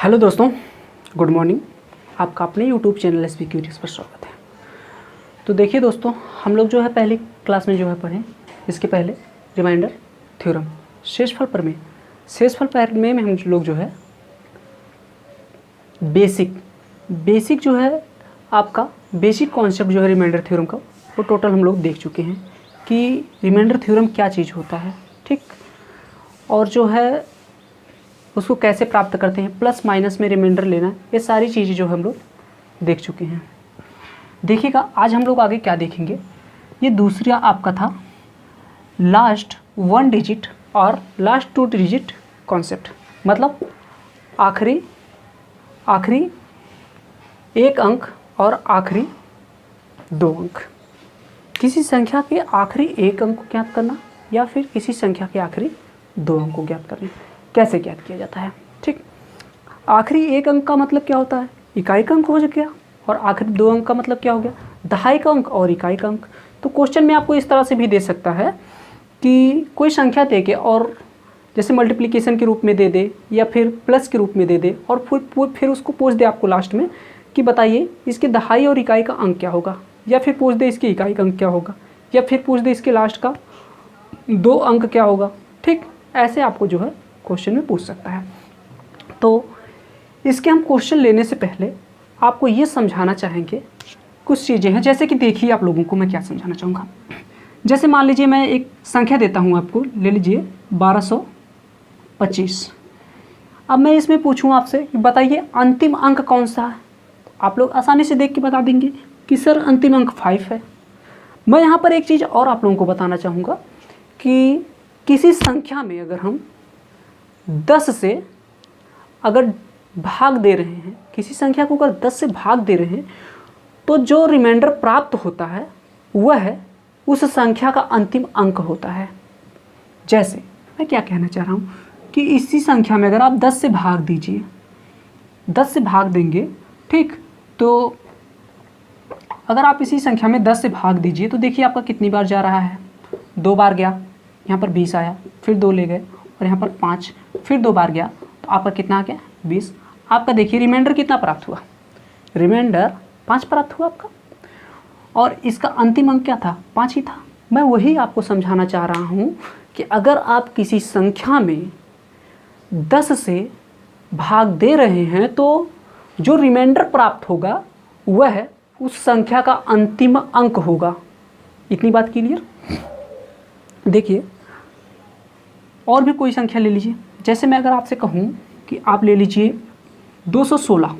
Hello दोस्तों, good morning. आपका अपने यूट्यूब चैनल एसबी क्यूरीज पर स्वागत है। तो देखिए दोस्तों, हम लोग जो है पहली क्लास में जो है पढ़े, इसके पहले रिमाइंडर थ्योरम शेषफल प्रमेय में हम लोग जो है बेसिक जो है आपका बेसिक कॉन्सेप्ट जो है रिमाइंडर थ्योरम का, वो टोटल हम लोग देख चुके हैं कि रिमाइंडर थ्योरम क्या चीज़ होता है, ठीक, और जो है उसको कैसे प्राप्त करते हैं, प्लस माइनस में रिमाइंडर लेना, ये सारी चीज़ें जो हम लोग देख चुके हैं। देखिएगा आज हम लोग आगे क्या देखेंगे। ये दूसरा आपका था लास्ट 1 डिजिट और लास्ट 2 डिजिट कॉन्सेप्ट, मतलब आखिरी एक अंक और आखिरी 2 अंक। किसी संख्या के आखिरी एक अंक को ज्ञात करना या फिर किसी संख्या के आखिरी 2 अंक को ज्ञात करना, कैसे ज्ञात किया जाता है, ठीक। आखिरी एक अंक का मतलब क्या होता है, इकाई का अंक हो गया, और आखिरी 2 अंक का मतलब क्या हो गया, दहाई का अंक और इकाई का अंक। तो क्वेश्चन में आपको इस तरह से भी दे सकता है कि कोई संख्या दे के और जैसे मल्टीप्लिकेशन के रूप में दे दे या फिर प्लस के रूप में दे दे, और फिर उसको पूछ दे आपको लास्ट में कि बताइए इसके दहाई और इकाई का अंक क्या होगा, या फिर पूछ दे इसके इकाई का अंक क्या होगा, या फिर पूछ दे इसके लास्ट का 2 अंक क्या होगा, ठीक। ऐसे आपको जो है क्वेश्चन में पूछ सकता है। तो इसके हम क्वेश्चन लेने से पहले आपको ये समझाना चाहेंगे कुछ चीज़ें हैं। जैसे कि देखिए आप लोगों को मैं क्या समझाना चाहूँगा। जैसे मान लीजिए मैं एक संख्या देता हूँ आपको, ले लीजिए 1225। अब मैं इसमें पूछूँ आपसे कि बताइए अंतिम अंक कौन सा है, तो आप लोग आसानी से देख के बता देंगे कि सर अंतिम अंक 5 है। मैं यहाँ पर एक चीज़ और आप लोगों को बताना चाहूँगा कि किसी संख्या में अगर हम 10 से अगर भाग दे रहे हैं, किसी संख्या को अगर 10 से भाग दे रहे हैं, तो जो रिमाइंडर प्राप्त होता है वह उस संख्या का अंतिम अंक होता है। जैसे मैं क्या कहना चाह रहा हूँ कि इसी संख्या में अगर आप 10 से भाग दीजिए, 10 से भाग देंगे, ठीक, तो अगर आप इसी संख्या में 10 से भाग दीजिए तो देखिए आपका कितनी बार जा रहा है, 2 बार गया, यहाँ पर 20 आया, फिर 2 ले गए और यहाँ पर 5, फिर 2 बार गया, तो आपका कितना आ गया 20। आपका देखिए रिमाइंडर कितना प्राप्त हुआ, रिमाइंडर 5 प्राप्त हुआ आपका, और इसका अंतिम अंक क्या था, 5 ही था। मैं वही आपको समझाना चाह रहा हूँ कि अगर आप किसी संख्या में 10 से भाग दे रहे हैं तो जो रिमाइंडर प्राप्त होगा वह उस संख्या का अंतिम अंक होगा। इतनी बात क्लियर। देखिए और भी कोई संख्या ले लीजिए। जैसे मैं अगर आपसे कहूँ कि आप ले लीजिए 216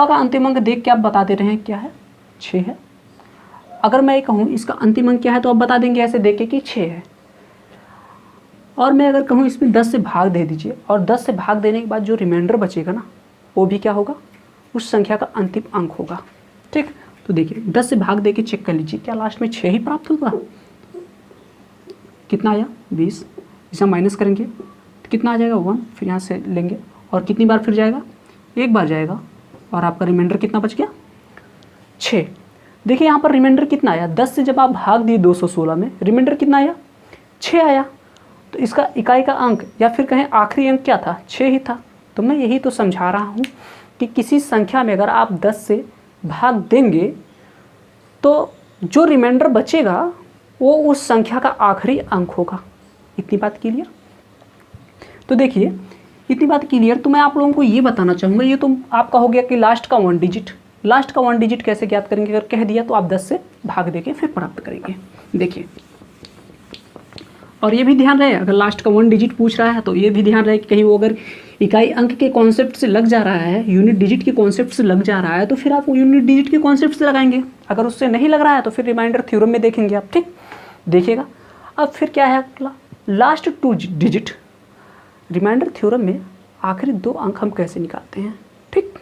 का अंतिम अंक देख के आप बता दे रहे हैं क्या है, 6 है। अगर मैं कहूँ इसका अंतिम अंक क्या है तो आप बता देंगे ऐसे देख के कि 6 है। और मैं अगर कहूँ इसमें 10 से भाग दे दीजिए, और 10 से भाग देने के बाद जो रिमाइंडर बचेगा ना, वो भी क्या होगा, उस संख्या का अंतिम अंक होगा, ठीक। तो देखिए 10 से भाग दे के चेक कर लीजिए, क्या लास्ट में 6 ही प्राप्त होगा। कितना आया 20, इसे हम माइनस करेंगे तो कितना आ जाएगा 1, फिर यहाँ से लेंगे और कितनी बार फिर जाएगा, एक बार जाएगा, और आपका रिमाइंडर कितना बच गया 6। देखिए यहाँ पर रिमाइंडर कितना आया, 10 से जब आप भाग दिए 216 में, रिमाइंडर कितना आया 6 आया। तो इसका इकाई का अंक या फिर कहें आखिरी अंक क्या था, 6 ही था। तो मैं यही तो समझा रहा हूँ कि किसी संख्या में अगर आप 10 से भाग देंगे तो जो रिमाइंडर बचेगा वो उस संख्या का आखिरी अंक होगा। इतनी बात क्लियर। तो देखिए इतनी बात क्लियर। तो मैं आप लोगों को ये बताना चाहूँगा, ये तो आपका हो गया कि लास्ट का 1 डिजिट। लास्ट का 1 डिजिट कैसे ज्ञात करेंगे, अगर कह दिया तो आप 10 से भाग देके फिर प्राप्त करेंगे। देखिए, और ये भी ध्यान रहे अगर लास्ट का 1 डिजिट पूछ रहा है तो ये भी ध्यान रहे कि कहीं वो अगर इकाई अंक के कॉन्सेप्ट से लग जा रहा है, यूनिट डिजिट के कॉन्सेप्ट से लग जा रहा है, तो फिर आप यूनिट डिजिट के कॉन्सेप्ट से लगाएंगे। अगर उससे नहीं लग रहा है तो फिर रिमाइंडर थ्योरम में देखेंगे आप, ठीक। देखिएगा अब फिर क्या है लास्ट 2 डिजिट। रिमाइंडर थ्योरम में आखिरी 2 अंक हम कैसे निकालते हैं, ठीक।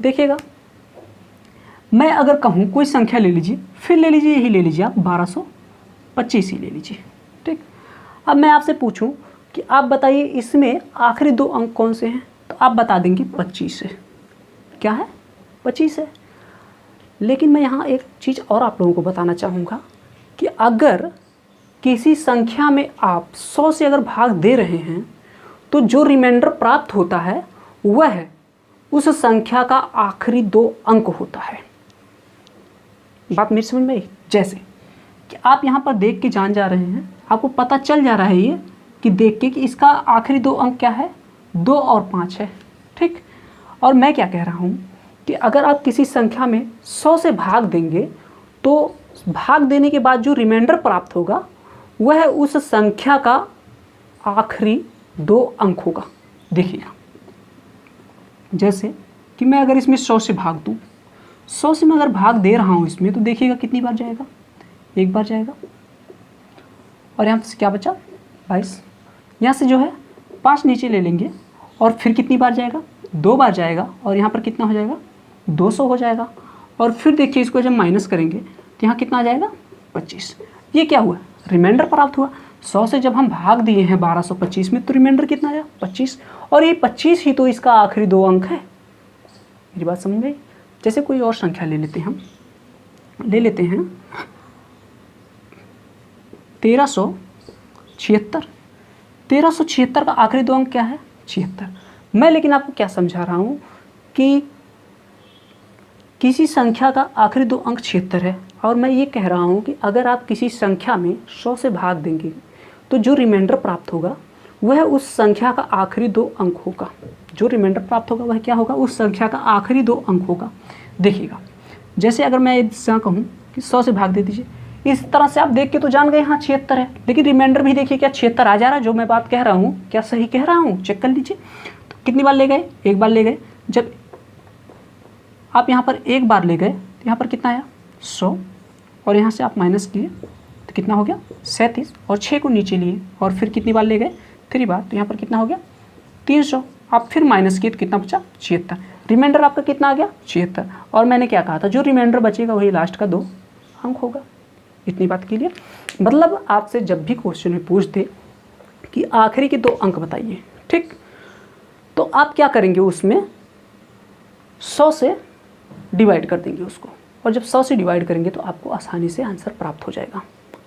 देखिएगा मैं अगर कहूँ कोई संख्या ले लीजिए, फिर ले लीजिए यही ले लीजिए आप 1225 ही ले लीजिए, ठीक। अब मैं आपसे पूछूं कि आप बताइए इसमें आखिरी 2 अंक कौन से हैं, तो आप बता देंगे 25 है। क्या है, 25 है। लेकिन मैं यहाँ एक चीज़ और आप लोगों को बताना चाहूँगा कि अगर किसी संख्या में आप 100 से अगर भाग दे रहे हैं तो जो रिमाइंडर प्राप्त होता है वह उस संख्या का आखिरी 2 अंक होता है। बात मेरी समझ में आई? जैसे कि आप यहाँ पर देख के जान जा रहे हैं, आपको पता चल जा रहा है ये कि देख के कि इसका आखिरी 2 अंक क्या है, 2 और 5 है। ठीक, और मैं क्या कह रहा हूँ कि अगर आप किसी संख्या में 100 से भाग देंगे तो भाग देने के बाद जो रिमाइंडर प्राप्त होगा वह उस संख्या का आखिरी 2 अंक होगा। देखिएगा, जैसे कि मैं अगर इसमें 100 से भाग दूँ, 100 से मैं अगर भाग दे रहा हूँ इसमें, तो देखिएगा कितनी बार जाएगा, 1 बार जाएगा, और यहाँ से क्या बचा 22। यहाँ से जो है 5 नीचे ले लेंगे और फिर कितनी बार जाएगा, 2 बार जाएगा, और यहाँ पर कितना हो जाएगा, 200 हो जाएगा। और फिर देखिए इसको जब माइनस करेंगे तो यहाँ कितना आ जाएगा, 25। ये क्या हुआ, रिमाइंडर प्राप्त हुआ। 100 से जब हम भाग दिए हैं 1225 में, तो रिमाइंडर कितना आया, 25, और ये 25 ही तो इसका आखिरी 2 अंक है। मेरी बात समझ में? जैसे कोई और संख्या ले लेते हैं, हम ले लेते हैं 1376। 1376 का आखिरी 2 अंक क्या है, 76। मैं लेकिन आपको क्या समझा रहा हूँ कि किसी संख्या का आखिरी 2 अंक 76 है, और मैं ये कह रहा हूँ कि अगर आप किसी संख्या में 100 से भाग देंगे तो जो रिमाइंडर प्राप्त होगा वह उस संख्या का आखिरी 2 अंक होगा। जो रिमाइंडर प्राप्त होगा वह क्या होगा, उस संख्या का आखिरी 2 अंक होगा। देखिएगा, जैसे अगर मैं इससे कहूँ कि 100 से भाग दे दीजिए, इस तरह से आप देख के तो जान गए हाँ 76 है, लेकिन रिमाइंडर भी देखिए क्या 76 आ जा रहा है। जो मैं बात कह रहा हूँ क्या सही कह रहा हूँ, चेक कर लीजिए। तो कितनी बार ले गए, 1 बार ले गए। जब आप यहाँ पर 1 बार ले गए तो यहाँ पर कितना आया, 100, और यहाँ से आप माइनस किए तो कितना हो गया, 37, और 6 को नीचे लिए, और फिर कितनी बार ले गए, 3 बार, तो यहाँ पर कितना हो गया, 300। आप फिर माइनस किए तो कितना बचा, 76। रिमाइंडर आपका कितना आ गया, 76। और मैंने क्या कहा था, जो रिमाइंडर बचेगा वही लास्ट का 2 अंक होगा। इतनी बात के लिए मतलब आपसे जब भी क्वेश्चन में पूछते कि आखिरी के 2 अंक बताइए, ठीक, तो आप क्या करेंगे, उसमें 100 से डिवाइड कर देंगे उसको, और जब 100 से डिवाइड करेंगे तो आपको आसानी से आंसर प्राप्त हो जाएगा।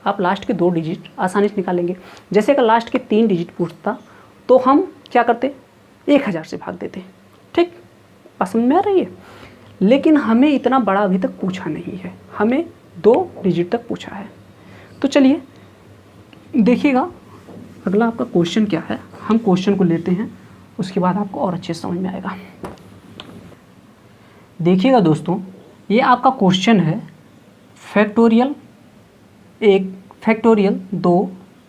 आप लास्ट के 2 डिजिट आसानी से निकालेंगे। जैसे अगर लास्ट के 3 डिजिट पूछता तो हम क्या करते, 1000 से भाग देते। ठीक, समझ में आ रही है? लेकिन हमें इतना बड़ा अभी तक पूछा नहीं है, हमें 2 डिजिट तक पूछा है। तो चलिए देखिएगा अगला आपका क्वेश्चन क्या है, हम क्वेश्चन को लेते हैं, उसके बाद आपको और अच्छे से समझ में आएगा। देखिएगा दोस्तों, ये आपका क्वेश्चन है factorial 1 factorial 2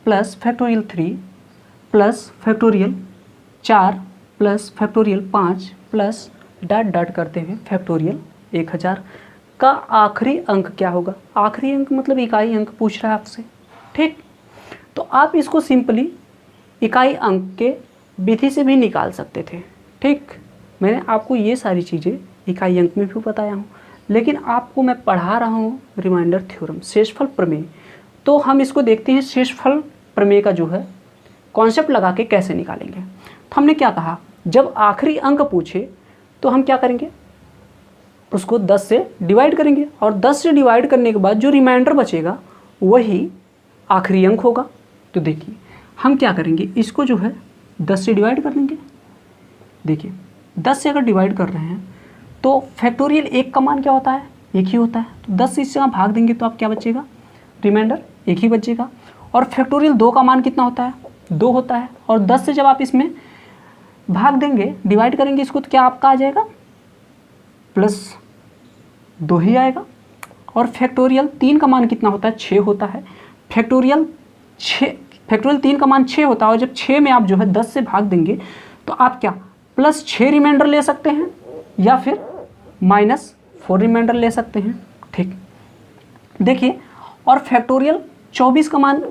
plus factorial 3 plus factorial 4 plus factorial 5 plus dot dot करते हुए फैक्टोरियल 1000 का आखिरी अंक क्या होगा। आखिरी अंक मतलब इकाई अंक पूछ रहा है आपसे। ठीक, तो आप इसको सिंपली इकाई अंक के विधि से भी निकाल सकते थे। ठीक, मैंने आपको ये सारी चीज़ें इकाई अंक में भी बताया हूँ, लेकिन आपको मैं पढ़ा रहा हूँ रिमाइंडर थ्योरम, शेषफल प्रमेय। तो हम इसको देखते हैं शेषफल प्रमेय का जो है कॉन्सेप्ट लगा के कैसे निकालेंगे। तो हमने क्या कहा, जब आखिरी अंक पूछे तो हम क्या करेंगे, उसको 10 से डिवाइड करेंगे, और 10 से डिवाइड करने के बाद जो रिमाइंडर बचेगा वही आखिरी अंक होगा। तो देखिए हम क्या करेंगे, इसको जो है 10 से डिवाइड कर देंगे। देखिए 10 से अगर डिवाइड कर रहे हैं तो फैक्टोरियल 1 का मान क्या होता है, 1 ही होता है। तो 10 से इससे आप भाग देंगे तो आप क्या बचेगा, रिमाइंडर 1 ही बचेगा। और फैक्टोरियल 2 का मान कितना होता है, 2 होता है। और 10 से जब आप इसमें भाग देंगे, डिवाइड करेंगे इसको, तो क्या आपका आ जाएगा, +2 ही आएगा। और फैक्टोरियल 3 का मान कितना होता है, 6 होता है। फैक्टोरियल 3 का मान 6 होता है, और जब 6 में आप जो है 10 से भाग देंगे तो आप क्या +6 रिमाइंडर ले सकते हैं या फिर -4 रिमाइंडर ले सकते हैं। ठीक, देखिए, और फैक्टोरियल 24 का मान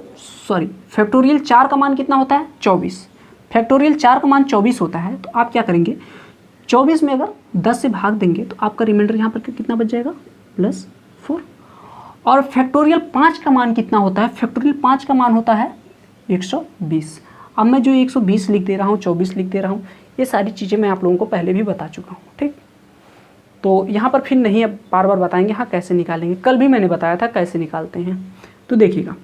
फैक्टोरियल 4 का मान कितना होता है, 24। फैक्टोरियल 4 का मान 24 होता है। तो आप क्या करेंगे, 24 में अगर 10 से भाग देंगे तो आपका रिमाइंडर यहाँ पर कितना बच जाएगा, +4। और फैक्टोरियल 5 का मान कितना होता है, फैक्टोरियल 5 का मान होता है 120। अब मैं जो 120 लिख दे रहा हूँ, 24 लिख दे रहा हूँ, ये सारी चीज़ें मैं आप लोगों को पहले भी बता चुका हूँ। ठीक, तो यहाँ पर फिर नहीं अब बार बार बताएंगे हाँ कैसे निकालेंगे, कल भी मैंने बताया था कैसे निकालते हैं। तो देखिएगा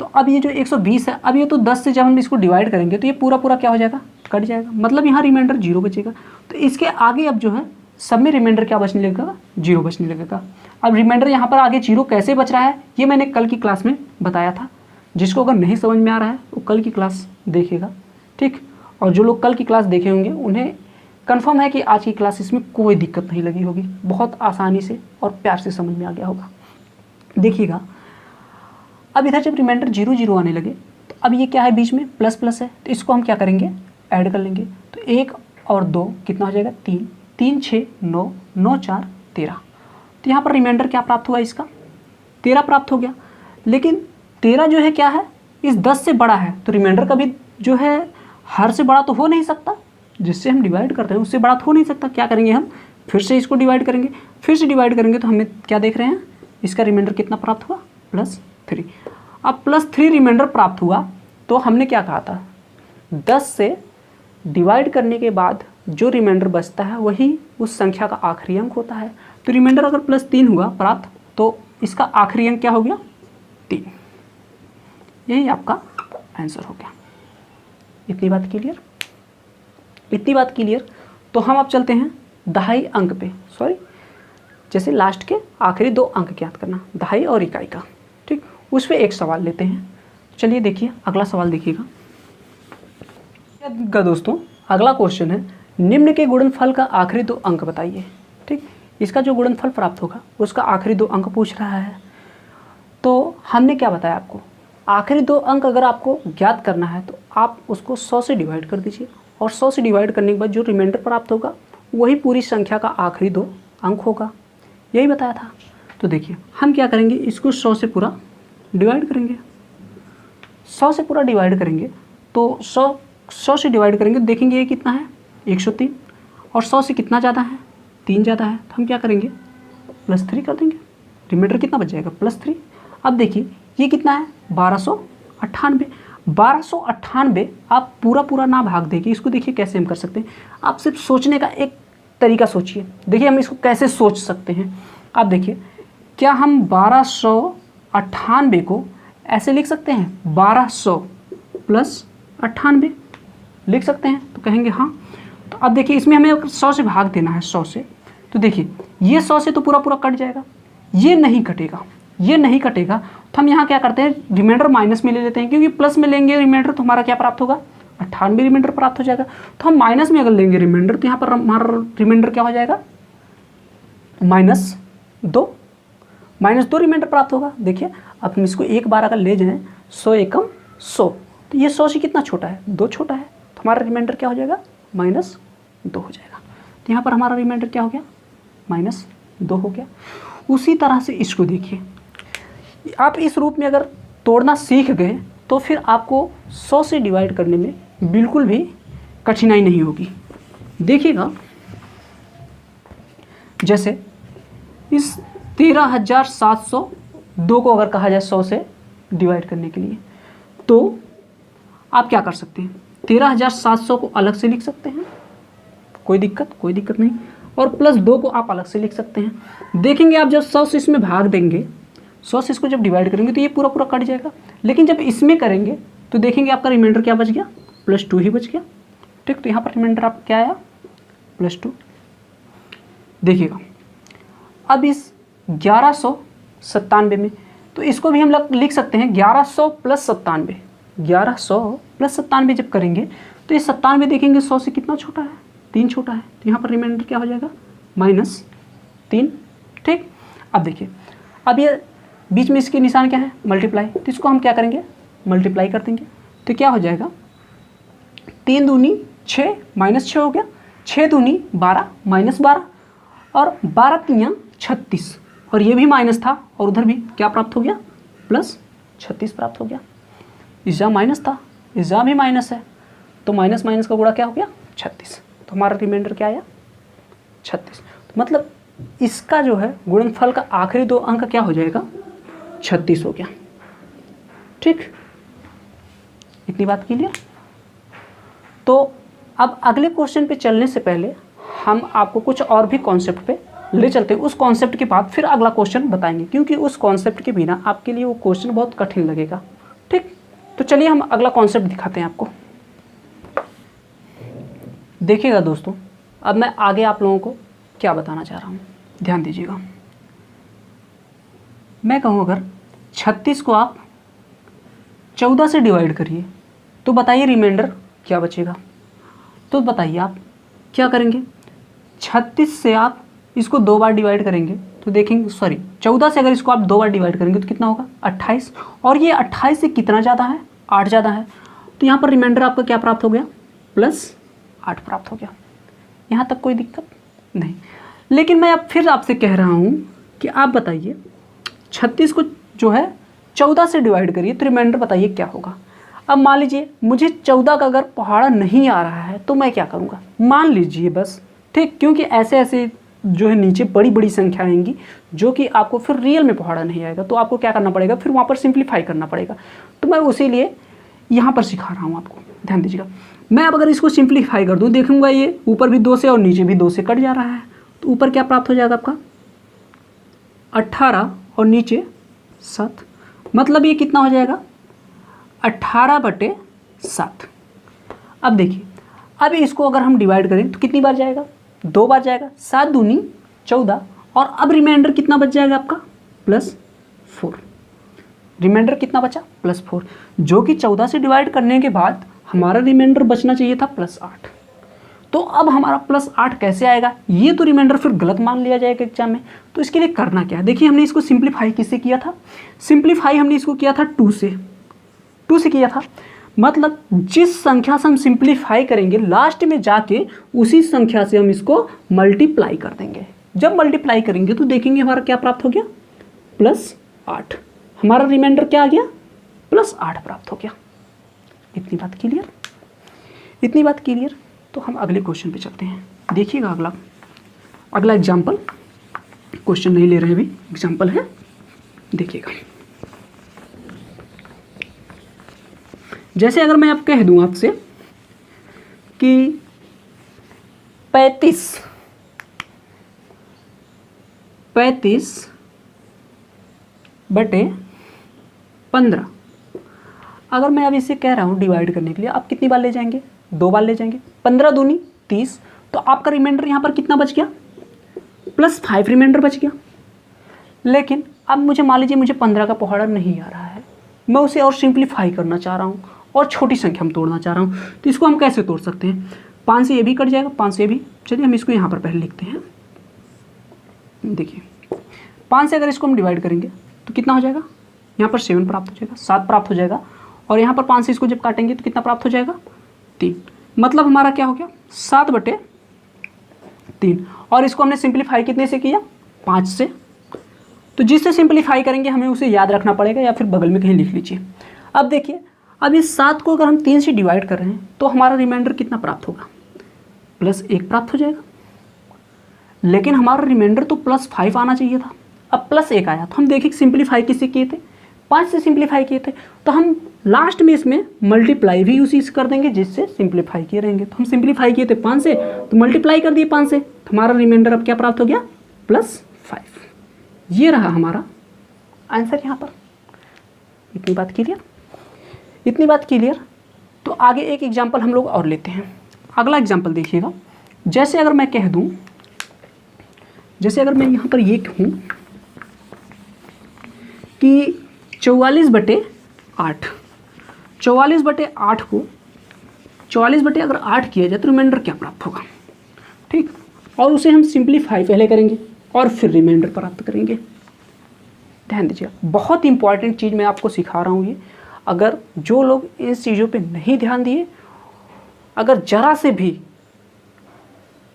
तो अब ये जो 120 है, अब ये तो 10 से जब हम इसको डिवाइड करेंगे तो ये पूरा पूरा क्या हो जाएगा, कट जाएगा, मतलब यहाँ रिमाइंडर 0 बचेगा। तो इसके आगे अब जो है सब में रिमाइंडर क्या बचने लगेगा, 0 बचने लगेगा। अब रिमाइंडर यहाँ पर आगे 0 कैसे बच रहा है ये मैंने कल की क्लास में बताया था। जिसको अगर नहीं समझ में आ रहा है वो कल की क्लास देखेगा, ठीक। और जो लोग कल की क्लास देखे होंगे उन्हें कंफर्म है कि आज की क्लास इसमें कोई दिक्कत नहीं लगी होगी, बहुत आसानी से और प्यार से समझ में आ गया होगा। देखिएगा अब इधर जब रिमाइंडर 0 0 आने लगे तो अब ये क्या है, बीच में प्लस प्लस है, तो इसको हम क्या करेंगे, ऐड कर लेंगे। तो 1 और 2 कितना हो जाएगा, 3, 3 6 9, 9 4 13। तो यहाँ पर रिमाइंडर क्या प्राप्त हुआ, इसका 13 प्राप्त हो गया। लेकिन 13 जो है क्या है, इस 10 से बड़ा है, तो रिमाइंडर कभी जो है हर से बड़ा तो हो नहीं सकता, जिससे हम डिवाइड करते हैं उससे बड़ा तो हो नहीं सकता। क्या करेंगे हम, फिर से इसको डिवाइड करेंगे, फिर से डिवाइड करेंगे तो हमें क्या देख रहे हैं, इसका रिमाइंडर कितना प्राप्त हुआ, +3। अब +3 रिमाइंडर प्राप्त हुआ तो हमने क्या कहा था, 10 से डिवाइड करने के बाद जो रिमाइंडर बचता है वही उस संख्या का आखिरी अंक होता है। तो रिमाइंडर अगर +3 हुआ प्राप्त तो इसका आखिरी अंक क्या हो गया, 3। यही आपका आंसर हो गया। इतनी बात क्लियर, इतनी बात क्लियर। तो हम अब चलते हैं दहाई अंक पे, सॉरी जैसे लास्ट के आखिरी 2 अंक याद करना, दहाई और इकाई का, ठीक। उस पर एक सवाल लेते हैं। चलिए देखिए अगला सवाल देखिएगा दोस्तों। अगला क्वेश्चन है, निम्न के गुणनफल का आखिरी 2 अंक बताइए, ठीक। इसका जो गुणनफल प्राप्त होगा उसका आखिरी 2 अंक पूछ रहा है। तो हमने क्या बताया आपको, आखिरी 2 अंक अगर आपको ज्ञात करना है तो आप उसको 100 से डिवाइड कर दीजिए, और 100 से डिवाइड करने के बाद जो रिमाइंडर प्राप्त होगा वही पूरी संख्या का आखिरी 2 अंक होगा, यही बताया था। तो देखिए हम क्या करेंगे, इसको 100 से पूरा डिवाइड करेंगे, 100 से पूरा डिवाइड करेंगे तो 100 से डिवाइड करेंगे, देखेंगे ये कितना है, 103, और 100 से कितना ज़्यादा है, 3 ज़्यादा है, तो हम क्या करेंगे, +3 कर देंगे। रिमाइंडर कितना बच जाएगा, +3। अब देखिए ये कितना है, 1298। 1298 आप पूरा पूरा ना भाग देंगे, इसको देखिए कैसे हम कर सकते हैं। आप सिर्फ सोचने का एक तरीका सोचिए, देखिए हम इसको कैसे सोच सकते हैं। आप देखिए क्या हम 1298 को ऐसे लिख सकते हैं, 1200 + 98 लिख सकते हैं, तो कहेंगे हाँ। तो अब देखिए इसमें हमें 100 से भाग देना है, 100 से, तो देखिए ये 100 से तो पूरा पूरा कट जाएगा, ये नहीं कटेगा, ये नहीं कटेगा। तो हम यहाँ क्या करते हैं, रिमाइंडर माइनस में ले लेते हैं, क्योंकि प्लस में लेंगे रिमाइंडर तो हमारा क्या प्राप्त होगा, 98 रिमाइंडर प्राप्त हो जाएगा। तो हम माइनस में अगर लेंगे रिमाइंडर तो यहाँ पर हमारा रिमाइंडर क्या हो जाएगा, -2, -2 रिमाइंडर प्राप्त होगा। देखिए अब हम इसको एक बार अगर ले जाएं, 100 एकम 100, तो ये 100 से कितना छोटा है, 2 छोटा है, तो हमारा रिमाइंडर क्या हो जाएगा, -2 हो जाएगा। तो यहाँ पर हमारा रिमाइंडर क्या हो गया, -2 हो गया। उसी तरह से इसको देखिए, आप इस रूप में अगर तोड़ना सीख गए तो फिर आपको 100 से डिवाइड करने में बिल्कुल भी कठिनाई नहीं होगी। देखिएगा जैसे इस 13,702 को अगर कहा जाए 100 से डिवाइड करने के लिए, तो आप क्या कर सकते हैं, 13,700 को अलग से लिख सकते हैं, कोई दिक्कत नहीं, और +2 को आप अलग से लिख सकते हैं। देखेंगे आप जब 100 से इसमें भाग देंगे, 100 से इसको जब डिवाइड करेंगे तो ये पूरा पूरा कट जाएगा, लेकिन जब इसमें करेंगे तो देखेंगे आपका रिमाइंडर क्या बच गया, +2 ही बच गया, ठीक। तो यहाँ पर रिमाइंडर आप क्या आया, +2। देखिएगा अब इस 1197 में, तो इसको भी हम लिख सकते हैं 1100 + 97, 1100 + 97 जब करेंगे तो ये 97 देखेंगे 100 से कितना छोटा है, 3 छोटा है, तो यहाँ पर रिमाइंडर क्या हो जाएगा, -3, ठीक। अब देखिए अब ये बीच में इसके निशान क्या है, मल्टीप्लाई, तो इसको हम क्या करेंगे, मल्टीप्लाई कर देंगे, तो क्या हो जाएगा, 3 दूनी 6 -6 हो गया, 6 दूनी 12 -12, और 12 तियाँ 36, और ये भी माइनस था, और उधर भी क्या प्राप्त हो गया, +36 प्राप्त हो गया। इस माइनस था, इस भी माइनस है, तो माइनस माइनस का गुणा क्या हो गया, 36, तो हमारा रिमाइंडर क्या आया, 36। तो मतलब इसका जो है गुणनफल का आखिरी 2 अंक क्या हो जाएगा, 36 हो गया, ठीक। इतनी बात क्लियर। तो अब अगले क्वेश्चन पे चलने से पहले हम आपको कुछ और भी कॉन्सेप्ट पे ले चलते हैं, उस कॉन्सेप्ट के बाद फिर अगला क्वेश्चन बताएंगे, क्योंकि उस कॉन्सेप्ट के बिना आपके लिए वो क्वेश्चन बहुत कठिन लगेगा, ठीक। तो चलिए हम अगला कॉन्सेप्ट दिखाते हैं आपको। देखिएगा दोस्तों, अब मैं आगे आप लोगों को क्या बताना चाह रहा हूँ, ध्यान दीजिएगा। मैं कहूँ अगर 36 को आप 14 से डिवाइड करिए तो बताइए रिमाइंडर क्या बचेगा। तो बताइए आप क्या करेंगे। 36 से आप इसको 2 बार डिवाइड करेंगे तो देखेंगे, 14 से अगर इसको आप 2 बार डिवाइड करेंगे तो कितना होगा 28, और ये 28 से कितना ज़्यादा है, 8 ज़्यादा है। तो यहाँ पर रिमाइंडर आपका क्या प्राप्त हो गया, +8 प्राप्त हो गया। यहाँ तक कोई दिक्कत नहीं। लेकिन मैं अब फिर आपसे कह रहा हूँ कि आप बताइए 36 को जो है 14 से डिवाइड करिए तो रिमाइंडर बताइए क्या होगा। अब मान लीजिए मुझे 14 का अगर पहाड़ा नहीं आ रहा है तो मैं क्या करूँगा, मान लीजिए बस, ठीक, क्योंकि ऐसे ऐसे जो है नीचे बड़ी बड़ी संख्या आएंगी जो कि आपको फिर रियल में पहाड़ा नहीं आएगा, तो आपको क्या करना पड़ेगा, फिर वहाँ पर सिंप्लीफाई करना पड़ेगा। तो मैं उसी लिए यहाँ पर सिखा रहा हूँ आपको, ध्यान दीजिएगा। मैं अब अगर इसको सिंप्लीफाई कर दूँ, देखूँगा ये ऊपर भी 2 से और नीचे भी 2 से कट जा रहा है, तो ऊपर क्या प्राप्त हो जाएगा आपका 18 और नीचे 7, मतलब ये कितना हो जाएगा 18/7। अब देखिए, अब इसको अगर हम डिवाइड करें तो कितनी बार जाएगा, 2 बार जाएगा, 7 दूनी 14, और अब रिमाइंडर कितना बच जाएगा आपका +4। रिमाइंडर कितना बचा +4, जो कि 14 से डिवाइड करने के बाद हमारा रिमाइंडर बचना चाहिए था +8। तो अब हमारा +8 कैसे आएगा, ये तो रिमाइंडर फिर गलत मान लिया जाएगा एग्जाम में। तो इसके लिए करना क्या है, देखिए हमने इसको सिंप्लीफाई किससे किया था, सिंप्लीफाई हमने इसको किया था 2 से किया था। मतलब जिस संख्या से हम सिंप्लीफाई करेंगे लास्ट में जाके उसी संख्या से हम इसको मल्टीप्लाई कर देंगे। जब मल्टीप्लाई करेंगे तो देखेंगे हमारा क्या प्राप्त हो गया +8, हमारा रिमाइंडर क्या आ गया +8 प्राप्त हो गया। इतनी बात क्लियर, इतनी बात क्लियर। तो हम अगले क्वेश्चन पे चलते हैं। देखिएगा अगला एग्जाम्पल, क्वेश्चन नहीं ले रहे हैं अभी, एग्जाम्पल है, देखिएगा। जैसे अगर मैं अब कह दूं आपसे कि 35/15, अगर मैं अब इसे कह रहा हूं डिवाइड करने के लिए, आप कितनी बार ले जाएंगे, 2 बार ले जाएंगे। 15 दूनी 30, तो आपका रिमाइंडर यहाँ पर कितना बच गया +5 रिमाइंडर बच गया। लेकिन अब मुझे मान लीजिए मुझे 15 का पहाड़ा नहीं आ रहा है, मैं उसे और सिंप्लीफाई करना चाह रहा हूँ और छोटी संख्या में तोड़ना चाह रहा हूँ। तो इसको हम कैसे तोड़ सकते हैं, 5 से ये भी कट जाएगा, 5 से ये भी। चलिए हम इसको यहाँ पर पहले लिखते हैं। देखिए 5 से अगर इसको हम डिवाइड करेंगे तो कितना हो जाएगा, यहाँ पर 7 प्राप्त हो जाएगा, 7 प्राप्त हो जाएगा, और यहाँ पर 5 से इसको जब काटेंगे तो कितना प्राप्त हो जाएगा 3। मतलब हमारा क्या हो गया 7/3। और इसको हमने सिंप्लीफाई कितने से किया, 5 से। तो जिससे सिंप्लीफाई करेंगे हमें उसे याद रखना पड़ेगा, या फिर बगल में कहीं लिख लीजिए। अब देखिए, अब इस 7 को अगर हम 3 से डिवाइड कर रहे हैं तो हमारा रिमाइंडर कितना प्राप्त होगा, +1 प्राप्त हो जाएगा। लेकिन हमारा रिमाइंडर तो +5 आना चाहिए था, अब +1 आया। तो हम देखिए सिंप्लीफाई किससे किए थे, 5 से सिंप्लीफाई किए थे। तो हम लास्ट में इसमें मल्टीप्लाई भी उसी से कर देंगे जिससे सिंप्लीफाई किए रहेंगे। तो हम सिंप्लीफाई किए थे 5 से, तो मल्टीप्लाई कर दिए 5 से, तो हमारा रिमाइंडर अब क्या प्राप्त हो गया +5। ये रहा हमारा आंसर यहाँ पर। इतनी बात क्लियर, इतनी बात क्लियर। तो आगे एक एग्जाम्पल हम लोग और लेते हैं। अगला एग्जाम्पल देखिएगा। जैसे अगर मैं कह दूं, जैसे अगर मैं यहाँ पर ये कहूँ कि 44/8, 44/8 को 44 अगर 8 किया जाए तो रिमाइंडर क्या प्राप्त होगा, ठीक। और उसे हम सिंप्लीफाई पहले करेंगे और फिर रिमाइंडर प्राप्त करेंगे। ध्यान दीजिए, बहुत इंपॉर्टेंट चीज़ मैं आपको सिखा रहा हूँ ये। अगर जो लोग इस चीज़ों पे नहीं ध्यान दिए, अगर जरा से भी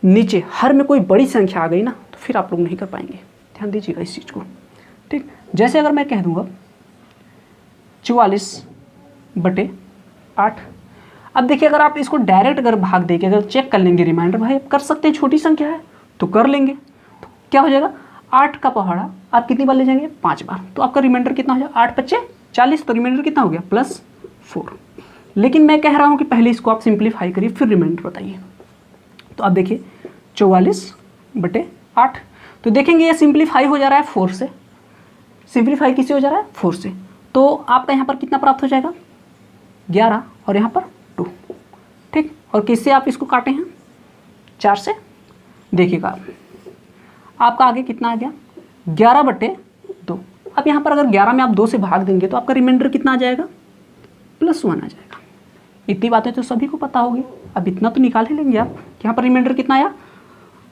नीचे हर में कोई बड़ी संख्या आ गई ना, तो फिर आप लोग नहीं कर पाएंगे। ध्यान दीजिएगा इस चीज़ को, ठीक। जैसे अगर मैं कह दूंगा 44/8, अब देखिए अगर आप इसको डायरेक्ट अगर भाग देके अगर चेक कर लेंगे रिमाइंडर, भाई आप कर सकते हैं, छोटी संख्या है तो कर लेंगे। तो क्या हो जाएगा, 8 का पहाड़ा आप कितनी बार ले जाएंगे, 5 बार। तो आपका रिमाइंडर कितना हो जाएगा, 8×5 = 40, तो रिमाइंडर कितना हो गया +4। लेकिन मैं कह रहा हूँ कि पहले इसको आप सिंप्लीफाई करिए फिर रिमाइंडर बताइए। तो आप देखिए 44/8, तो देखेंगे ये सिंप्लीफाई हो जा रहा है 4 से। सिंप्लीफाई किससे हो जा रहा है, 4 से। तो आपका यहाँ पर कितना प्राप्त हो जाएगा 11 और यहाँ पर 2, ठीक। और किससे आप इसको काटे हैं? 4 से। देखिएगा आपका आगे कितना आ गया? 11/2। अब यहाँ पर अगर 11 में आप 2 से भाग देंगे तो आपका रिमाइंडर कितना आ जाएगा? +1 आ जाएगा। इतनी बातें तो सभी को पता होगी। अब इतना तो निकाल ही लेंगे आप कि यहाँ पर रिमाइंडर कितना आया?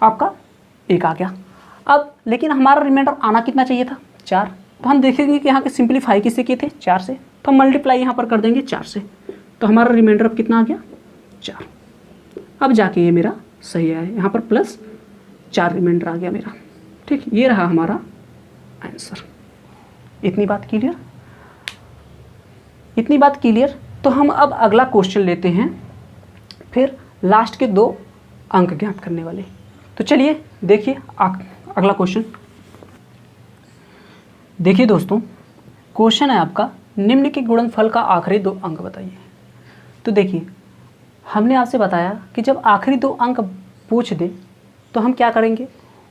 आपका 1 आ गया। अब लेकिन हमारा रिमाइंडर आना कितना चाहिए था? 4। तो हम देखेंगे कि यहाँ के सिंप्लीफाई किससे किए थे? 4 से। तो हम मल्टीप्लाई यहाँ पर कर देंगे 4 से। तो हमारा रिमाइंडर अब कितना आ गया? 4। अब जाके ये मेरा सही है, यहाँ पर +4 रिमाइंडर आ गया मेरा, ठीक। ये रहा हमारा आंसर। इतनी बात क्लियर? इतनी बात क्लियर। तो हम अब अगला क्वेश्चन लेते हैं, फिर लास्ट के 2 अंक ज्ञात करने वाले। तो चलिए देखिए अगला क्वेश्चन। देखिए दोस्तों, क्वेश्चन है आपका, निम्न के गुणनफल का आखिरी 2 अंक बताइए। तो देखिए हमने आपसे बताया कि जब आखिरी 2 अंक पूछ दे तो हम क्या करेंगे?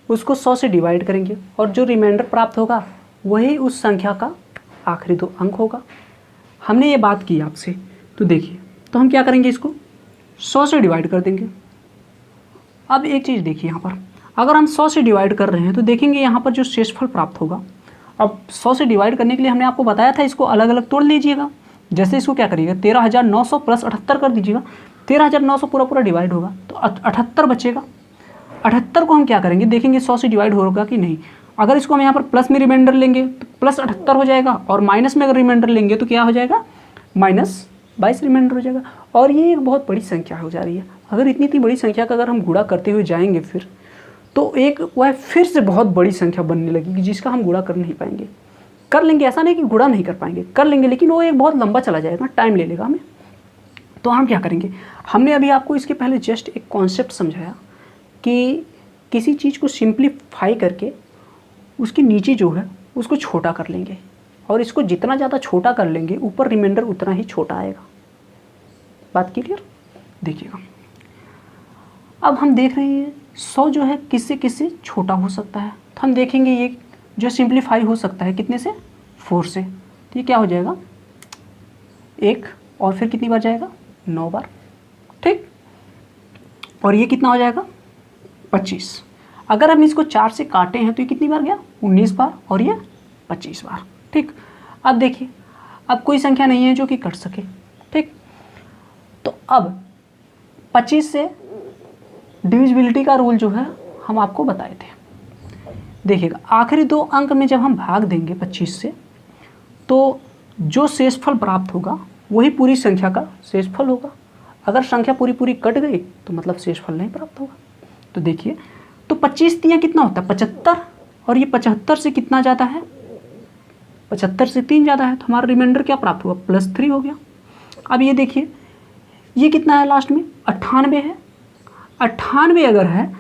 उसको 100 से डिवाइड करेंगे और जो रिमाइंडर प्राप्त होगा वही उस संख्या का आखिरी 2 अंक होगा। हमने ये बात की आपसे। तो देखिए, तो हम क्या करेंगे? इसको 100 से डिवाइड कर देंगे। अब एक चीज़ देखिए, यहाँ पर अगर हम 100 से डिवाइड कर रहे हैं तो देखेंगे यहाँ पर जो शेषफल प्राप्त होगा। अब 100 से डिवाइड करने के लिए हमने आपको बताया था इसको अलग अलग तोड़ लीजिएगा। जैसे इसको क्या करिएगा? 13,900 + 78 कर दीजिएगा। 13,900 पूरा डिवाइड होगा तो 78 बचेगा। 78 को हम क्या करेंगे? देखेंगे 100 से डिवाइड होगा कि नहीं। अगर इसको हम यहाँ पर प्लस में रिमाइंडर लेंगे तो +78 हो जाएगा, और माइनस में अगर रिमाइंडर लेंगे तो क्या हो जाएगा? -22 रिमाइंडर हो जाएगा। और ये एक बहुत बड़ी संख्या हो जा रही है। अगर इतनी बड़ी संख्या का अगर हम गुणा करते हुए जाएंगे फिर तो एक वह फिर से बहुत बड़ी संख्या बनने लगेगी जिसका हम गुणा कर नहीं पाएंगे। कर लेंगे, ऐसा नहीं कि गुणा नहीं कर पाएंगे, कर लेंगे, लेकिन वो एक बहुत लंबा चला जाएगा, टाइम ले लेगा हमें। तो हम क्या करेंगे? हमने अभी आपको इसके पहले जस्ट एक कॉन्सेप्ट समझाया कि किसी चीज़ को सिंप्लीफाई करके उसके नीचे जो है उसको छोटा कर लेंगे, और इसको जितना ज़्यादा छोटा कर लेंगे ऊपर रिमाइंडर उतना ही छोटा आएगा। बात क्लियर? देखिएगा अब हम देख रहे हैं 100 जो है किससे किससे छोटा हो सकता है। तो हम देखेंगे ये जो सिंप्लीफाई हो सकता है कितने से? 4 से। तो ये क्या हो जाएगा? 1 और फिर कितनी बार जाएगा? 9 बार, ठीक। और ये कितना हो जाएगा? 25। अगर हम इसको 4 से काटे हैं तो ये कितनी बार गया? 19 बार, और ये 25 बार, ठीक। अब देखिए, अब कोई संख्या नहीं है जो कि कट सके, ठीक। तो अब 25 से डिविजिबिलिटी का रूल जो है हम आपको बताए थे। देखिएगा आखिरी 2 अंक में जब हम भाग देंगे 25 से तो जो शेषफल प्राप्त होगा वही पूरी संख्या का शेषफल होगा। अगर संख्या पूरी कट गई तो मतलब शेषफल नहीं प्राप्त होगा। तो देखिए, तो 25 तियाँ कितना होता है? 75, और ये 75 से कितना ज़्यादा है? 75 से 3 ज़्यादा है। तो हमारा रिमाइंडर क्या प्राप्त हुआ? +3 हो गया। अब ये देखिए, ये कितना है लास्ट में? 98 है। 98 अगर है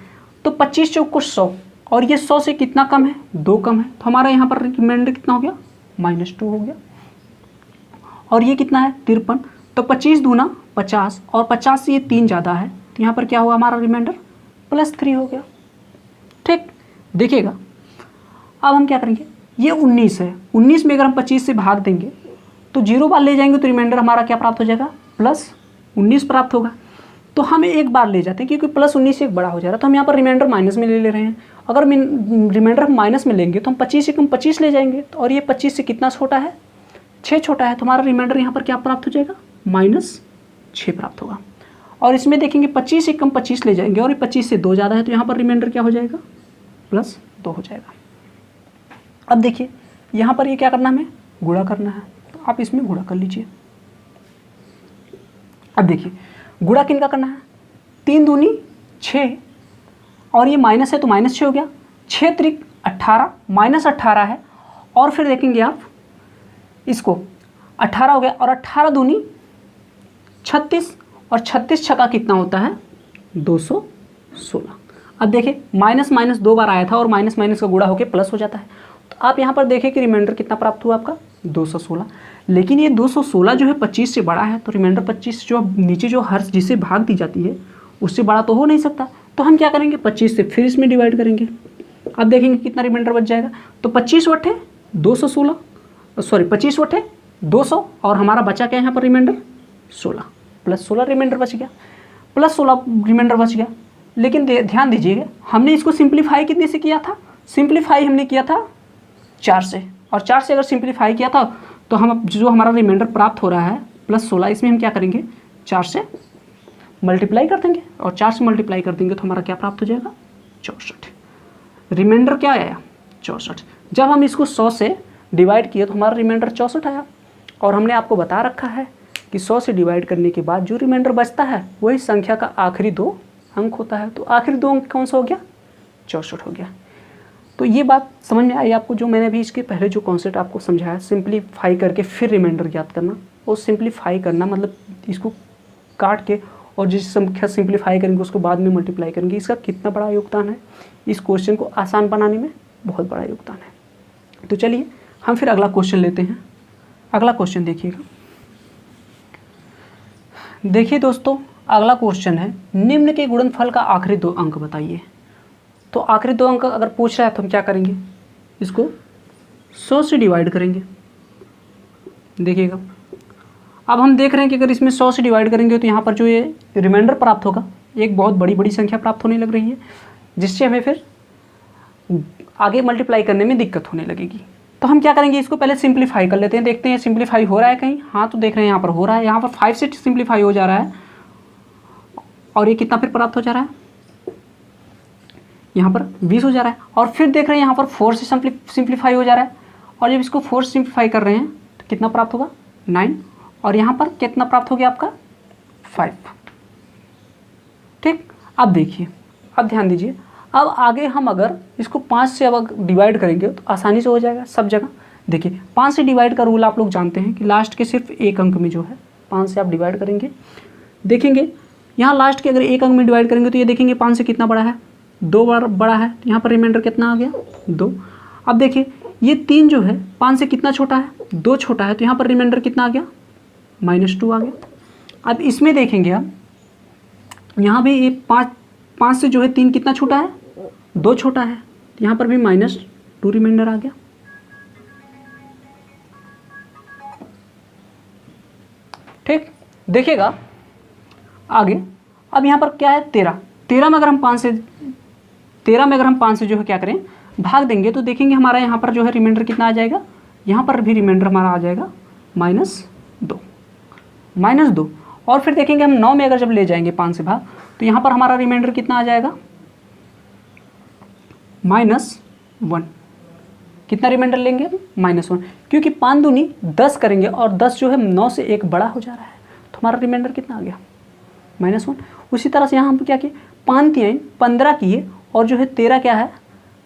तो 25 चौको 100, और ये 100 से कितना कम है? 2 कम है। तो हमारा यहाँ पर रिमाइंडर कितना हो गया? -2 हो गया। और ये कितना है? 53। तो 25 दूना 50, और 50 से ये 3 ज़्यादा है, तो यहाँ पर क्या हुआ? हमारा रिमाइंडर +3 हो गया, ठीक। देखिएगा अब हम क्या करेंगे? ये 19 है। 19 में अगर हम 25 से भाग देंगे तो 0 बार ले जाएंगे तो रिमाइंडर हमारा क्या प्राप्त हो जाएगा? +19 प्राप्त होगा। तो हम एक बार ले जाते हैं क्योंकि +19 से एक बड़ा हो जा रहा है, तो हम यहाँ पर रिमाइंडर माइनस में ले रहे हैं। अगर रिमाइंडर हम माइनस में लेंगे तो हम 25 से कम 25 ले जाएंगे, और ये 25 से कितना छोटा है? 6 छोटा है। तो हमारा रिमाइंडर यहाँ पर क्या प्राप्त हो जाएगा? -6 प्राप्त होगा। और इसमें देखेंगे 25 से कम 25 ले जाएंगे, और ये 25 से 2 ज़्यादा है, तो यहाँ पर रिमाइंडर क्या हो जाएगा? +2 हो जाएगा। अब देखिए यहाँ पर ये क्या करना है? हमें गुणा करना है, तो आप इसमें गुणा कर लीजिए। अब देखिए गुणा किन का करना है? 3 दूनी 6, और ये माइनस है तो -6 हो गया। 6 त्रिक 18, -18 है, और फिर देखेंगे आप इसको 18 हो गया, और 18 दूनी 36, और 36 छक्का कितना होता है? 216। अब देखिए माइनस 2 बार आया था, और माइनस का गुणा होकर प्लस हो जाता है। तो आप यहाँ पर देखें कि रिमाइंडर कितना प्राप्त हुआ आपका? 216। लेकिन ये 216 जो है 25 से बड़ा है, तो रिमाइंडर 25 जो नीचे जो हर जिसे भाग दी जाती है उससे बड़ा तो हो नहीं सकता। तो हम क्या करेंगे? 25 से फिर इसमें डिवाइड करेंगे। अब देखेंगे कितना रिमाइंडर बच जाएगा। तो 25 बटे 216, सॉरी 25 बटे 200, और हमारा बचा क्या यहाँ पर रिमाइंडर? 16 प्लस 16 रिमाइंडर बच गया, प्लस 16 रिमाइंडर बच गया। लेकिन ध्यान दीजिएगा, हमने इसको सिंप्लीफाई कितने से किया था? सिंप्लीफाई हमने किया था 4 से, और 4 से अगर सिंप्लीफाई किया था तो हम जो हमारा रिमाइंडर प्राप्त हो रहा है प्लस 16, इसमें हम क्या करेंगे? 4 से मल्टीप्लाई कर देंगे, और 4 से मल्टीप्लाई कर देंगे तो हमारा क्या प्राप्त हो जाएगा? 64। रिमाइंडर क्या आया? 64। जब हम इसको 100 से डिवाइड किए तो हमारा रिमाइंडर 64 आया। और हमने आपको बता रखा है कि 100 से डिवाइड करने के बाद जो रिमाइंडर बचता है वही संख्या का आखिरी 2 अंक होता है। तो आखिरी 2 अंक कौन सा हो गया? 64 हो गया। तो ये बात समझ में आई आपको, जो मैंने अभी इसके पहले जो कॉन्सेप्ट आपको समझाया, सिंप्लीफाई करके फिर रिमाइंडर ज्ञात करना और सिंप्लीफाई करना मतलब इसको काट के और जिस संख्या सिंप्लीफाई करेंगे उसको बाद में मल्टीप्लाई करेंगे, इसका कितना बड़ा योगदान है इस क्वेश्चन को आसान बनाने में? बहुत बड़ा योगदान है। तो चलिए हम फिर अगला क्वेश्चन लेते हैं। अगला क्वेश्चन देखिएगा। देखिए दोस्तों, अगला क्वेश्चन है निम्न के गुणनफल का आखिरी 2 अंक बताइए। तो आखिरी 2 अंक अगर पूछ रहा है तो हम क्या करेंगे? इसको 100 से डिवाइड करेंगे। देखिएगा, अब हम देख रहे हैं कि अगर इसमें 100 से डिवाइड करेंगे तो यहाँ पर जो ये रिमाइंडर प्राप्त होगा एक बहुत बड़ी संख्या प्राप्त होने लग रही है, जिससे हमें फिर आगे मल्टीप्लाई करने में दिक्कत होने लगेगी। तो हम क्या करेंगे? इसको पहले सिंप्लीफाई कर लेते हैं, देखते हैं सिंप्लीफाई हो रहा है कहीं। हाँ, तो देख रहे हैं यहाँ पर हो रहा है, यहाँ पर 5 से सिंप्लीफाई हो जा रहा है, और ये कितना फिर प्राप्त हो जा रहा है? यहाँ पर 20 हो जा रहा है। और फिर देख रहे हैं यहाँ पर 4 से सिंप्लीफाई हो जा रहा है, और जब इसको 4 से सिंप्लीफाई कर रहे हैं तो कितना प्राप्त होगा? 9। और यहाँ पर कितना प्राप्त हो गया आपका? 5। ठीक, अब देखिए, अब ध्यान दीजिए, अब आगे हम अगर इसको 5 से अब डिवाइड करेंगे तो आसानी से हो जाएगा सब जगह। देखिए, 5 से डिवाइड का रूल आप लोग जानते हैं कि लास्ट के सिर्फ एक अंक में जो है 5 से आप डिवाइड करेंगे। देखेंगे यहाँ लास्ट के अगर एक अंक में डिवाइड करेंगे तो ये देखेंगे 5 से कितना बड़ा है? 2 बार बड़ा है। तो यहाँ पर रिमाइंडर कितना आ गया? 2। अब देखिए ये 3 जो है 5 से कितना छोटा है? 2 छोटा है। तो यहाँ पर रिमाइंडर कितना आ गया? -2 आ गया। अब इसमें देखेंगे हम, यहाँ भी ये 5 से जो है 3 कितना छोटा है? 2 छोटा है। तो यहाँ पर भी -2 रिमाइंडर आ गया। ठीक, देखिएगा आगे। अब यहाँ पर क्या है? 13 में अगर हम 5 से जो है क्या करें? भाग देंगे तो देखेंगे हमारा यहाँ पर जो है रिमाइंडर कितना आ जाएगा? यहाँ पर भी रिमाइंडर हमारा आ जाएगा -2। और फिर देखेंगे हम 9 में अगर जब ले जाएंगे 5 से भाग तो यहाँ पर हमारा रिमाइंडर कितना आ जाएगा? -1। कितना रिमाइंडर लेंगे? -1, क्योंकि 5 दूनी 10 करेंगे और 10 जो है 9 से 1 बड़ा हो जा रहा है, तो हमारा रिमाइंडर कितना आ गया? -1। उसी तरह से यहाँ हम क्या किए? 5 3 15 किए, और जो है 13 क्या है?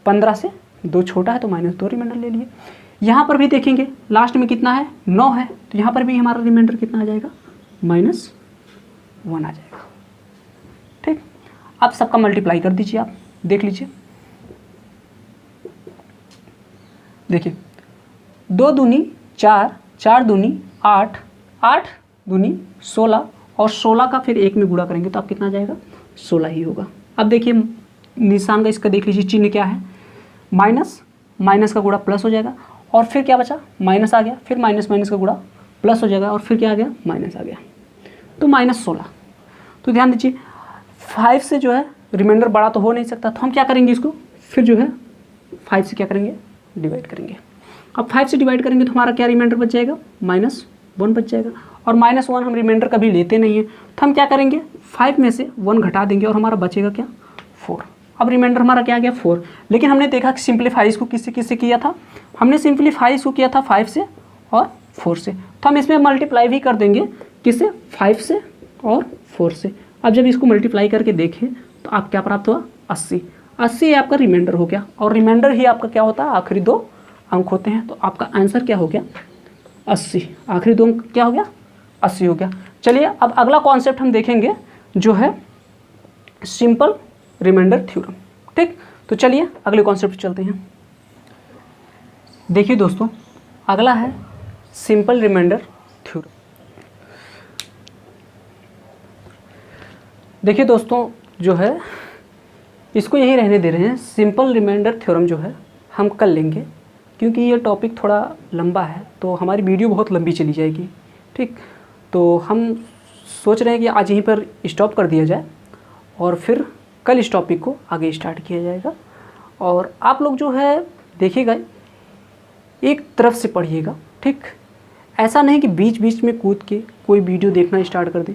15 से 2 छोटा है, तो -2 रिमाइंडर ले लिए। यहाँ पर भी देखेंगे लास्ट में कितना है? 9 है। तो यहाँ पर भी हमारा रिमाइंडर कितना आ जाएगा? -1 आ जाएगा। ठीक, अब सबका मल्टीप्लाई कर दीजिए, आप देख लीजिए। देखिए, 2 दूनी 4, 4 दूनी 8, 8 दूनी 16, और 16 का फिर 1 में गुणा करेंगे तो आप कितना आ जाएगा? 16 ही होगा। अब देखिए निशान का इसका देख लीजिए, चिन्ह क्या है? माइनस का गुणा प्लस हो जाएगा, और फिर क्या बचा? माइनस आ गया, फिर माइनस का गुणा प्लस हो जाएगा, और फिर क्या आ गया? माइनस आ गया, तो -16। तो ध्यान दीजिए 5 से जो है रिमाइंडर बड़ा तो हो नहीं सकता, तो हम क्या करेंगे? इसको फिर जो है 5 से क्या करेंगे? डिवाइड करेंगे। अब 5 से डिवाइड करेंगे तो हमारा क्या रिमाइंडर बच जाएगा? -1 बच जाएगा। और -1 हम रिमाइंडर कभी लेते नहीं हैं, तो हम क्या करेंगे? 5 में से 1 घटा देंगे और हमारा बचेगा क्या? 4। अब रिमाइंडर हमारा क्या आ गया? 4। लेकिन हमने देखा कि सिंप्लीफाई इसको किससे किया था? हमने सिंप्लीफाई इसको किया था 5 से और 4 से, तो हम इसमें मल्टीप्लाई भी कर देंगे। किससे? 5 से और 4 से। अब जब इसको मल्टीप्लाई करके देखें तो आप क्या प्राप्त हुआ? 80 आपका रिमाइंडर हो गया, और रिमाइंडर ही आपका क्या होता है? आखिरी 2 अंक होते हैं। तो आपका आंसर क्या हो गया? 80। आखिरी 2 अंक क्या हो गया? 80 हो गया। चलिए अब अगला कॉन्सेप्ट हम देखेंगे जो है सिंपल रिमाइंडर थ्योरम। ठीक, तो चलिए अगले कॉन्सेप्ट चलते हैं। देखिए दोस्तों, अगला है सिंपल रिमाइंडर थ्योरम। देखिए दोस्तों, जो है इसको यहीं रहने दे रहे हैं। सिंपल रिमाइंडर थ्योरम जो है हम कल लेंगे, क्योंकि ये टॉपिक थोड़ा लंबा है तो हमारी वीडियो बहुत लंबी चली जाएगी। ठीक, तो हम सोच रहे हैं कि आज यहीं पर स्टॉप कर दिया जाए और फिर कल इस टॉपिक को आगे स्टार्ट किया जाएगा। और आप लोग जो है देखिएगा, एक तरफ से पढ़िएगा, ठीक। ऐसा नहीं कि बीच बीच में कूद के कोई वीडियो देखना स्टार्ट कर दें,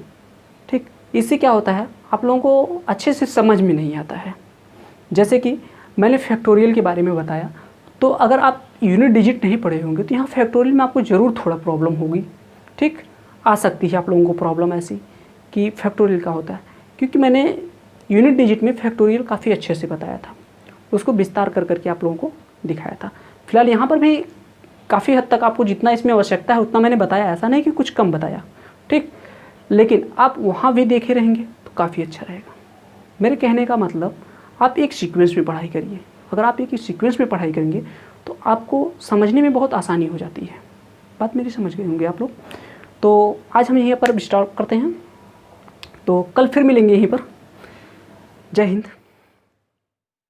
ठीक। इससे क्या होता है, आप लोगों को अच्छे से समझ में नहीं आता है। जैसे कि मैंने फैक्टोरियल के बारे में बताया, तो अगर आप यूनिट डिजिट नहीं पढ़े होंगे तो यहाँ फैक्टोरियल में आपको ज़रूर थोड़ा प्रॉब्लम होगी, ठीक। आ सकती है आप लोगों को प्रॉब्लम ऐसी कि फैक्टोरियल का होता है, क्योंकि मैंने यूनिट डिजिट में फैक्टोरियल काफ़ी अच्छे से बताया था, उसको विस्तार कर करके आप लोगों को दिखाया था। फिलहाल यहाँ पर भी काफ़ी हद तक आपको जितना इसमें आवश्यकता है उतना मैंने बताया, ऐसा नहीं कि कुछ कम बताया, ठीक। लेकिन आप वहाँ भी देखे रहेंगे तो काफ़ी अच्छा रहेगा। मेरे कहने का मतलब, आप एक सीक्वेंस में पढ़ाई करिए। अगर आप एक सीक्वेंस में पढ़ाई करेंगे तो आपको समझने में बहुत आसानी हो जाती है। बात मेरी समझ गए होंगे आप लोग। तो आज हम यहीं पर स्टार्ट करते हैं, तो कल फिर मिलेंगे यहीं पर। जय हिंद।